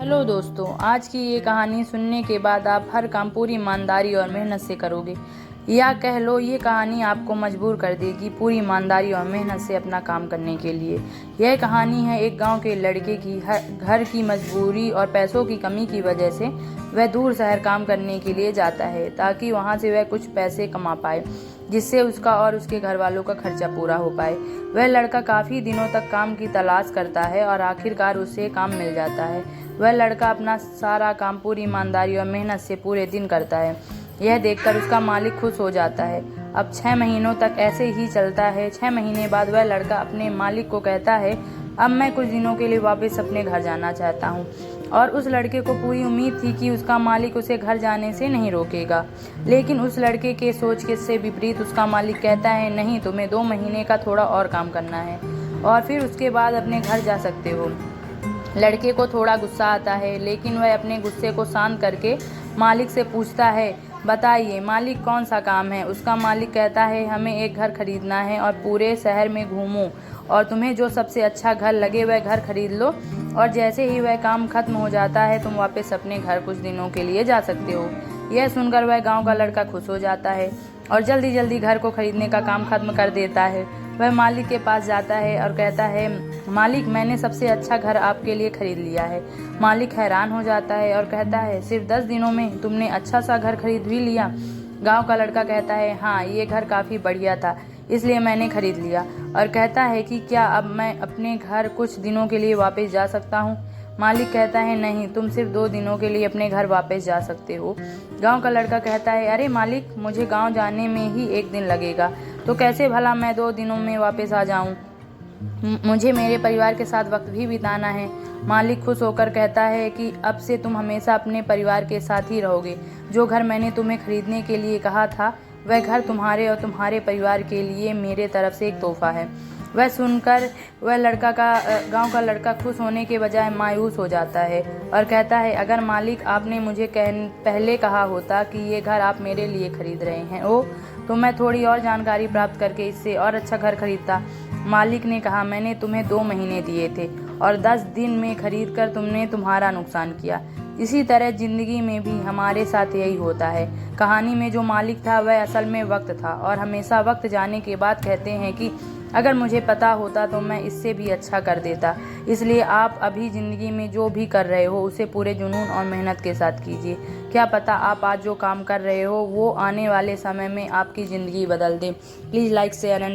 Hello दोस्तों, आज की ये कहानी सुनने के बाद आप हर काम पूरी ईमानदारी और मेहनत से करोगे, या कह लो ये कहानी आपको मजबूर कर देगी पूरी ईमानदारी और मेहनत से अपना काम करने के लिए। यह कहानी है एक गांव के लड़के की। घर की मजबूरी और पैसों की कमी की वजह से वह दूर शहर काम करने के लिए जाता है ताकि वहां से वह कुछ पैसे कमा पाए, जिससे उसका और उसके घर वालों का खर्चा पूरा हो पाए। वह लड़का काफी दिनों तक काम की तलाश करता है और आखिरकार उसे काम मिल जाता है। वह लड़का अपना सारा काम पूरी ईमानदारी और मेहनत से पूरे दिन करता है। यह देखकर उसका मालिक खुश हो जाता है। अब 6 महीनों तक ऐसे ही चलता है। 6 महीने बाद वह लड़का अपने मालिक को कहता है, अब मैं कुछ दिनों के लिए वापस अपने घर जाना चाहता हूँ। और उस लड़के को पूरी उम्मीद थी कि उसका मालिक उसे घर जाने से नहीं रोकेगा, लेकिन उस लड़के के सोच के से विपरीत उसका मालिक कहता है, नहीं, तुम्हें 2 महीने का थोड़ा और काम करना है और फिर उसके बाद अपने घर जा सकते हो। लड़के को थोड़ा गुस्सा आता है, लेकिन वह अपने गुस्से को शांत करके मालिक से पूछता है, बताइए मालिक, कौन सा काम है। उसका मालिक कहता है, हमें एक घर खरीदना है और पूरे शहर में घूमो और तुम्हें जो सबसे अच्छा घर लगे वह घर खरीद लो, और जैसे ही वह काम खत्म हो जाता है तुम वापस अपने घर कुछ दिनों के लिए जा सकते हो। यह सुनकर वह गांव का लड़का खुश हो जाता है और जल्दी जल्दी घर को खरीदने का काम खत्म कर देता है। वह मालिक के पास जाता है और कहता है, मालिक, मैंने सबसे अच्छा घर आपके लिए खरीद लिया है। मालिक हैरान हो जाता है और कहता है, सिर्फ 10 दिनों में तुमने अच्छा सा घर खरीद भी लिया। गांव का लड़का कहता है, हाँ, ये घर काफ़ी बढ़िया था, इसलिए मैंने खरीद लिया। और कहता है कि क्या अब मैं अपने घर कुछ दिनों के लिए वापस जा सकता हूँ। मालिक कहता है, नहीं, तुम सिर्फ 2 दिनों के लिए अपने घर वापस जा सकते हो। गांव का लड़का कहता है, अरे मालिक, मुझे गांव जाने में ही 1 दिन लगेगा, तो कैसे भला मैं 2 दिनों में वापस आ जाऊं। मुझे मेरे परिवार के साथ वक्त भी बिताना है। मालिक खुश होकर कहता है कि अब से तुम हमेशा अपने परिवार के साथ ही रहोगे। जो घर मैंने तुम्हें खरीदने के लिए कहा था, वह घर तुम्हारे और तुम्हारे परिवार के लिए मेरे तरफ से एक तोहफा है। वह सुनकर गांव का लड़का खुश होने के बजाय मायूस हो जाता है और कहता है, अगर मालिक, आपने मुझे पहले कहा होता कि ये घर आप मेरे लिए खरीद रहे हैं तो मैं थोड़ी और जानकारी प्राप्त करके इससे और अच्छा घर खरीदता। मालिक ने कहा, मैंने तुम्हें 2 महीने दिए थे और 10 दिन में खरीद कर तुमने तुम्हारा नुकसान किया। इसी तरह जिंदगी में भी हमारे साथ यही होता है। कहानी में जो मालिक था वह असल में वक्त था, और हमेशा वक्त जाने के बाद कहते हैं कि अगर मुझे पता होता तो मैं इससे भी अच्छा कर देता। इसलिए आप अभी ज़िंदगी में जो भी कर रहे हो उसे पूरे जुनून और मेहनत के साथ कीजिए। क्या पता आप आज जो काम कर रहे हो वो आने वाले समय में आपकी ज़िंदगी बदल दे। Please like, share and